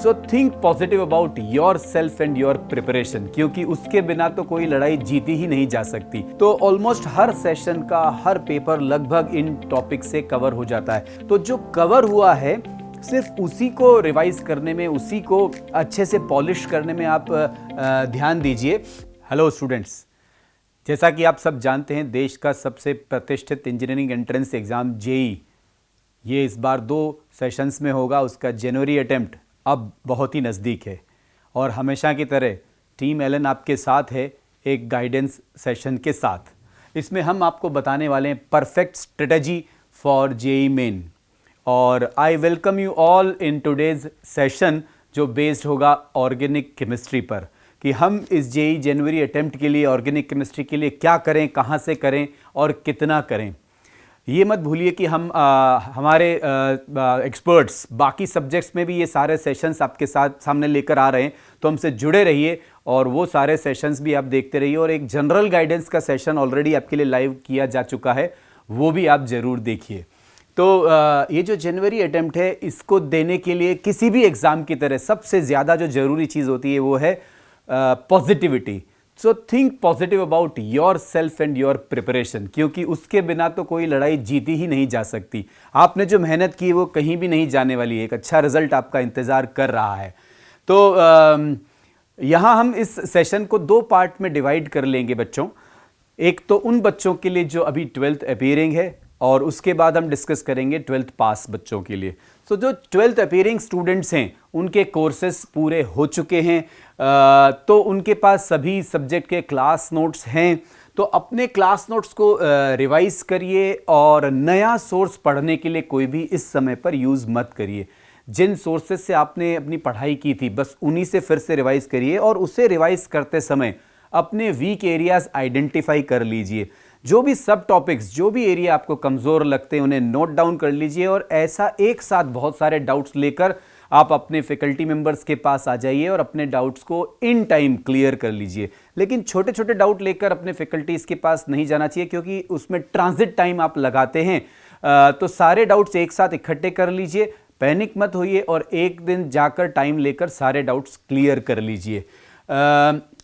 So think positive about your self and your preparation, क्योंकि उसके बिना तो कोई लड़ाई जीती ही नहीं जा सकती। तो ऑलमोस्ट हर सेशन का हर पेपर लगभग इन टॉपिक से कवर हो जाता है। तो जो कवर हुआ है सिर्फ उसी को रिवाइज करने में, उसी को अच्छे से पॉलिश करने में आप ध्यान दीजिए। हेलो स्टूडेंट्स, जैसा कि आप सब जानते हैं, देश का सबसे प्रतिष्ठित इंजीनियरिंग एंट्रेंस एग्जाम जेई ये इस बार 2 सेशंस में होगा। उसका जनवरी अटेम्प्ट अब बहुत ही नज़दीक है और हमेशा की तरह टीम एलन आपके साथ है एक गाइडेंस सेशन के साथ। इसमें हम आपको बताने वाले हैं perfect strategy for JEE Main. और I welcome you all in today's session जो बेस्ड होगा ऑर्गेनिक केमिस्ट्री पर, कि हम इस जेई जनवरी अटेम्प्ट के लिए ऑर्गेनिक केमिस्ट्री के लिए क्या करें, कहाँ से करें और कितना करें। ये मत भूलिए कि हम हमारे एक्सपर्ट्स बाकी सब्जेक्ट्स में भी ये सारे सेशंस आपके साथ सामने लेकर आ रहे हैं, तो हमसे जुड़े रहिए और वो सारे सेशंस भी आप देखते रहिए। और एक जनरल गाइडेंस का सेशन ऑलरेडी आपके लिए लाइव किया जा चुका है, वो भी आप ज़रूर देखिए। तो ये जो जनवरी अटेम्प्ट है, इसको देने के लिए किसी भी एग्ज़ाम की तरह सबसे ज़्यादा जो ज़रूरी चीज़ होती है वो है positivity. So think positive about your self and your preparation, क्योंकि उसके बिना तो कोई लड़ाई जीती ही नहीं जा सकती। आपने जो मेहनत की वो कहीं भी नहीं जाने वाली है, एक अच्छा रिजल्ट आपका इंतज़ार कर रहा है। तो यहाँ हम इस सेशन को 2 पार्ट में डिवाइड कर लेंगे बच्चों। एक तो उन बच्चों के लिए जो अभी 12th अपीयरिंग है, और उसके बाद हम डिस्कस करेंगे 12th पास बच्चों के लिए। सो जो 12th अपीयरिंग स्टूडेंट्स हैं उनके कोर्सेस पूरे हो चुके हैं, तो उनके पास सभी सब्जेक्ट के क्लास नोट्स हैं। तो अपने क्लास नोट्स को रिवाइज करिए और नया सोर्स पढ़ने के लिए कोई भी इस समय पर यूज़ मत करिए। जिन सोर्सेज से आपने अपनी पढ़ाई की थी बस उन्हीं से फिर से रिवाइज करिए, और उसे रिवाइज करते समय अपने वीक एरियाज आइडेंटिफाई कर लीजिए। जो भी सब टॉपिक्स, जो भी एरिया आपको कमज़ोर लगते हैं उन्हें नोट डाउन कर लीजिए, और ऐसा एक साथ बहुत सारे डाउट्स लेकर आप अपने फैकल्टी मेंबर्स के पास आ जाइए और अपने डाउट्स को इन टाइम क्लियर कर लीजिए। लेकिन छोटे छोटे डाउट लेकर अपने फैकल्टीज़ के पास नहीं जाना चाहिए, क्योंकि उसमें ट्रांजिट टाइम आप लगाते हैं। तो सारे डाउट्स एक साथ इकट्ठे कर लीजिए, पैनिक मत होइए, और एक दिन जाकर टाइम लेकर सारे डाउट्स क्लियर कर लीजिए।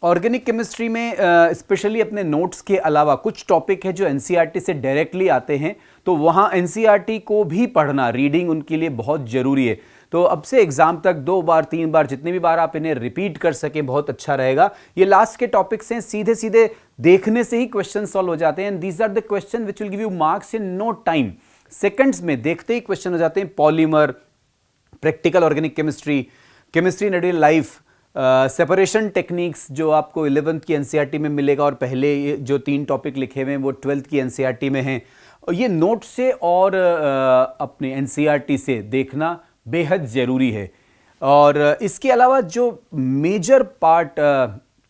ऑर्गेनिक केमिस्ट्री में स्पेशली अपने नोट्स के अलावा कुछ टॉपिक है जो एनसीईआरटी से डायरेक्टली आते हैं, तो वहाँ एनसीईआरटी को भी पढ़ना, रीडिंग उनके लिए बहुत ज़रूरी है। तो अब से एग्जाम तक 2 बार 3 बार जितनी भी बार आप इन्हें रिपीट कर सकें बहुत अच्छा रहेगा। ये लास्ट के टॉपिक्स हैं, सीधे सीधे देखने से ही क्वेश्चन सॉल्व हो जाते हैं। These are the question which will give you marks in no time. Seconds में देखते ही क्वेश्चन हो जाते हैं। Polymer, practical organic chemistry, chemistry in real life, separation techniques जो आपको 11th की एनसीईआरटी में मिलेगा, और पहले ये जो 3 टॉपिक लिखे हुए हैं वो 12th की एनसीईआरटी में हैं। ये नोट से और अपने एनसीईआरटी से देखना बेहद ज़रूरी है। और इसके अलावा जो मेजर पार्ट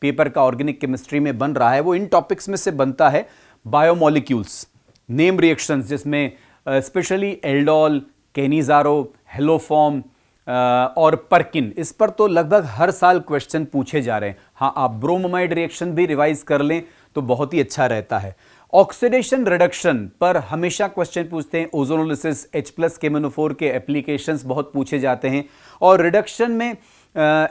पेपर का ऑर्गेनिक केमिस्ट्री में बन रहा है वो इन टॉपिक्स में से बनता है। बायोमोलिक्यूल्स, नेम रिएक्शंस, जिसमें स्पेशली एल्डोल, केनिज़ारो, हेलोफॉर्म और परकिन, इस पर तो लगभग हर साल क्वेश्चन पूछे जा रहे हैं। हाँ, आप ब्रोमोमाइड रिएक्शन भी रिवाइज कर लें तो बहुत ही अच्छा रहता है। ऑक्सीडेशन रिडक्शन पर हमेशा क्वेश्चन पूछते हैं। ओजोनोलिसिस, H+ केमिनोफोर के एप्लीकेशंस बहुत पूछे जाते हैं, और रिडक्शन में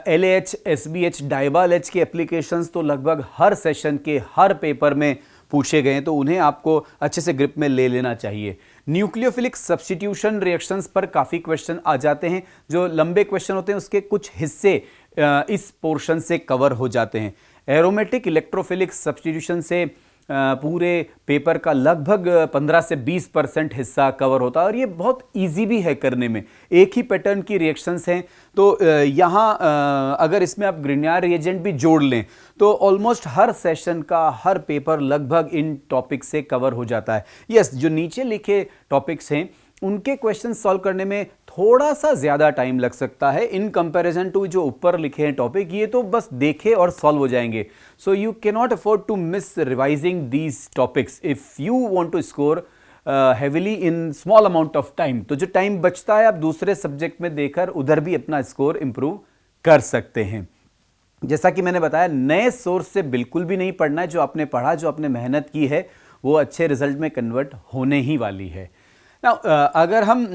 LAH, SBH, डाइबाल H के एप्लीकेशंस तो लगभग हर सेशन के हर पेपर में पूछे गए हैं, तो उन्हें आपको अच्छे से ग्रिप में ले लेना चाहिए। न्यूक्लियोफिलिक सब्स्टिट्यूशन रिएक्शंस पर काफ़ी क्वेश्चन आ जाते हैं। जो लंबे क्वेश्चन होते हैं उसके कुछ हिस्से इस पोर्शन से कवर हो जाते हैं। एरोमेटिक इलेक्ट्रोफिलिक सब्स्टिट्यूशन से पूरे पेपर का लगभग 15 से 20% हिस्सा कवर होता है, और ये बहुत इजी भी है करने में। एक ही पैटर्न की रिएक्शंस हैं, तो यहाँ अगर इसमें आप ग्रिग्नार्ड रिएजेंट भी जोड़ लें तो ऑलमोस्ट हर सेशन का हर पेपर लगभग इन टॉपिक से कवर हो जाता है। यस, जो नीचे लिखे टॉपिक्स हैं उनके क्वेश्चन सॉल्व करने में थोड़ा सा ज़्यादा टाइम लग सकता है इन कंपैरिजन टू जो ऊपर लिखे हैं टॉपिक। ये तो बस देखे और सॉल्व हो जाएंगे। So you can not afford to miss revising these topics if you want to score heavily in small amount of time. तो जो टाइम बचता है आप दूसरे सब्जेक्ट में देकर उधर भी अपना स्कोर इंप्रूव कर सकते हैं। जैसा कि मैंने बताया, नए सोर्स से बिल्कुल भी नहीं पढ़ना है। जो आपने पढ़ा, जो आपने मेहनत की है, वो अच्छे रिजल्ट में कन्वर्ट होने ही वाली है। Now, अगर हम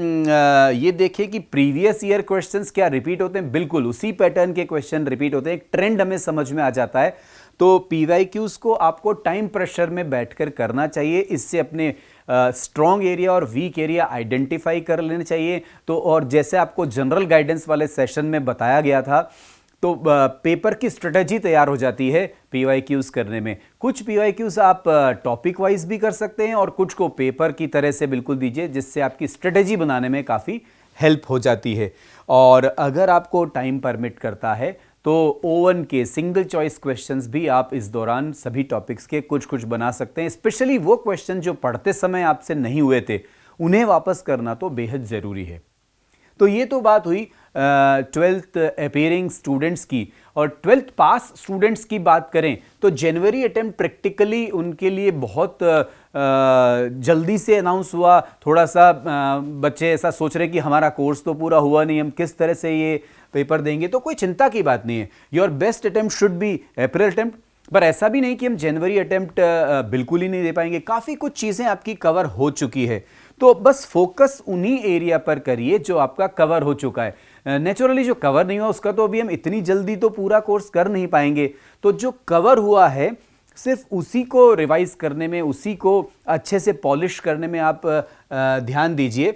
ये देखें कि प्रीवियस ईयर क्वेश्चंस क्या रिपीट होते हैं, बिल्कुल उसी पैटर्न के क्वेश्चन रिपीट होते हैं, एक ट्रेंड हमें समझ में आ जाता है। तो पीवाईक्यूज को आपको टाइम प्रेशर में बैठकर करना चाहिए, इससे अपने स्ट्रॉन्ग एरिया और वीक एरिया आइडेंटिफाई कर लेने चाहिए। तो और जैसे आपको जनरल गाइडेंस वाले सेशन में बताया गया था, तो पेपर की स्ट्रेटजी तैयार हो जाती है पीवाईक्यूज करने में। कुछ पीवाईक्यूज आप टॉपिक वाइज भी कर सकते हैं और कुछ को पेपर की तरह से बिल्कुल दीजिए, जिससे आपकी स्ट्रेटजी बनाने में काफ़ी हेल्प हो जाती है। और अगर आपको टाइम परमिट करता है तो ओवन के सिंगल चॉइस क्वेश्चंस भी आप इस दौरान सभी टॉपिक्स के कुछ कुछ बना सकते हैं। स्पेशली वो क्वेश्चन जो पढ़ते समय आपसे नहीं हुए थे, उन्हें वापस करना तो बेहद ज़रूरी है। तो ये तो बात हुई 12th अपीयरिंग स्टूडेंट्स की। और 12th पास स्टूडेंट्स की बात करें तो जनवरी अटेम्प्ट प्रैक्टिकली उनके लिए बहुत जल्दी से अनाउंस हुआ। थोड़ा सा बच्चे ऐसा सोच रहे कि हमारा कोर्स तो पूरा हुआ नहीं, हम किस तरह से ये पेपर देंगे। तो कोई चिंता की बात नहीं है, your best attempt should be April attempt. पर ऐसा भी नहीं कि हम जनवरी अटेम्प्ट बिल्कुल ही नहीं दे पाएंगे, काफ़ी कुछ चीज़ें आपकी कवर हो चुकी है। तो बस फोकस उन्हीं एरिया पर करिए जो आपका कवर हो चुका है। नेचुरली जो कवर नहीं हुआ उसका तो अभी हम इतनी जल्दी तो पूरा कोर्स कर नहीं पाएंगे। तो जो कवर हुआ है सिर्फ उसी को रिवाइज करने में, उसी को अच्छे से पॉलिश करने में आप ध्यान दीजिए।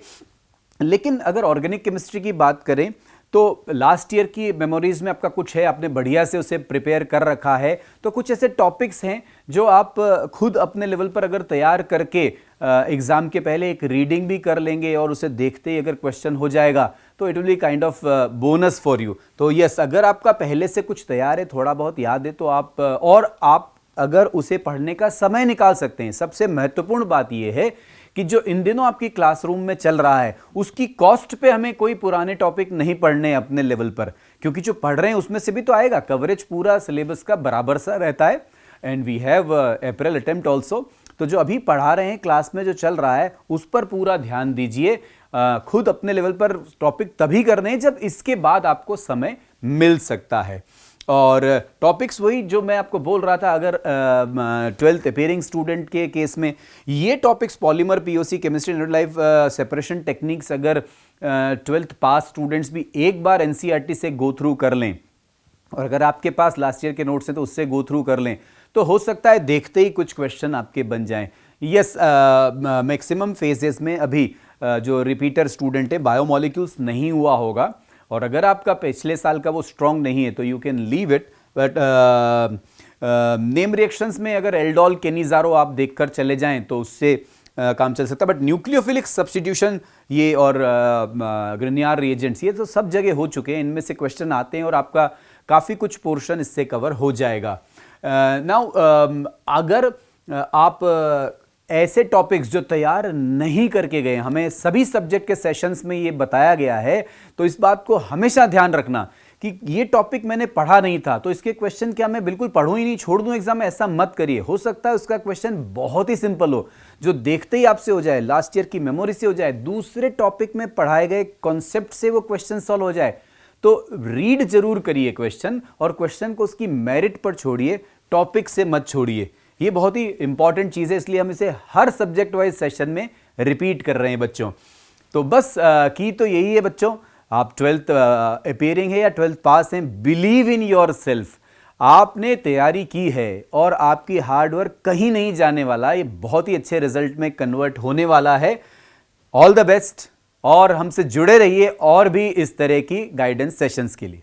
लेकिन अगर ऑर्गेनिक केमिस्ट्री की बात करें तो लास्ट ईयर की मेमोरीज में आपका कुछ है, आपने बढ़िया से उसे प्रिपेयर कर रखा है। तो कुछ ऐसे टॉपिक्स हैं जो आप खुद अपने लेवल पर अगर तैयार करके एग्जाम के पहले एक रीडिंग भी कर लेंगे और उसे देखते ही अगर क्वेश्चन हो जाएगा तो it will be kind of bonus for you. तो यस, अगर आपका पहले से कुछ तैयार है, थोड़ा बहुत याद है, तो आप अगर उसे पढ़ने का समय निकाल सकते हैं। सबसे महत्वपूर्ण बात यह है कि जो इन दिनों आपकी क्लासरूम में चल रहा है उसकी कॉस्ट पे हमें कोई पुराने टॉपिक नहीं पढ़ने अपने लेवल पर, क्योंकि जो पढ़ रहे हैं उसमें से भी तो आएगा। कवरेज पूरा सिलेबस का बराबर सा रहता है। And we have April attempt also. तो जो अभी पढ़ा रहे हैं क्लास में, जो चल रहा है, उस पर पूरा ध्यान दीजिए। खुद अपने लेवल पर टॉपिक तभी करने हैं जब इसके बाद आपको समय मिल सकता है। और टॉपिक्स वही जो मैं आपको बोल रहा था, अगर 12th अपीयरिंग स्टूडेंट के केस में ये topics polymer, POC, chemistry, neutral life separation techniques, अगर 12th पास स्टूडेंट्स भी एक बार एनसीईआरटी से गो थ्रू कर लें, और अगर आपके पास लास्ट ईयर के नोट्स हैं तो उससे गो थ्रू कर लें, तो हो सकता है देखते ही कुछ क्वेश्चन आपके बन जाएं। यस, मैक्सिमम फेजेस में अभी जो रिपीटर स्टूडेंट है बायोमोलिक्यूल्स नहीं हुआ होगा, और अगर आपका पिछले साल का वो स्ट्रॉन्ग नहीं है तो you can leave it. But name reactions में अगर एल्डोल, केनिजारो आप देखकर चले जाएं तो उससे काम चल सकता है। बट न्यूक्लियोफिलिक सब्स्टिट्यूशन ये और ग्रिनियर रिएजेंट्स, ये तो सब जगह हो चुके हैं, इनमें से क्वेश्चन आते हैं और आपका काफ़ी कुछ पोर्शन इससे कवर हो जाएगा। नाउ अगर आप ऐसे टॉपिक्स जो तैयार नहीं करके गए, हमें सभी सब्जेक्ट के सेशंस में ये बताया गया है, तो इस बात को हमेशा ध्यान रखना कि ये टॉपिक मैंने पढ़ा नहीं था तो इसके क्वेश्चन क्या मैं बिल्कुल पढ़ूं ही नहीं, छोड़ दूं एग्जाम में, ऐसा मत करिए। हो सकता है उसका क्वेश्चन बहुत ही सिंपल हो, जो देखते ही आपसे हो जाए, लास्ट ईयर की मेमोरी से हो जाए, दूसरे टॉपिक में पढ़ाए गए कॉन्सेप्ट से वो क्वेश्चन सॉल्व हो जाए। तो रीड जरूर करिए क्वेश्चन, और क्वेश्चन को उसकी मेरिट पर छोड़िए, टॉपिक से मत छोड़िए। ये बहुत ही इंपॉर्टेंट चीज़ है, इसलिए हम इसे हर सब्जेक्ट वाइज सेशन में रिपीट कर रहे हैं बच्चों। तो बस की तो यही है बच्चों, आप 12th अपीयरिंग है या 12th पास हैं, बिलीव इन योर सेल्फ। आपने तैयारी की है और आपकी हार्डवर्क कहीं नहीं जाने वाला, ये बहुत ही अच्छे रिजल्ट में कन्वर्ट होने वाला है। ऑल द बेस्ट, और हमसे जुड़े रहिए और भी इस तरह की गाइडेंस सेशंस के लिए।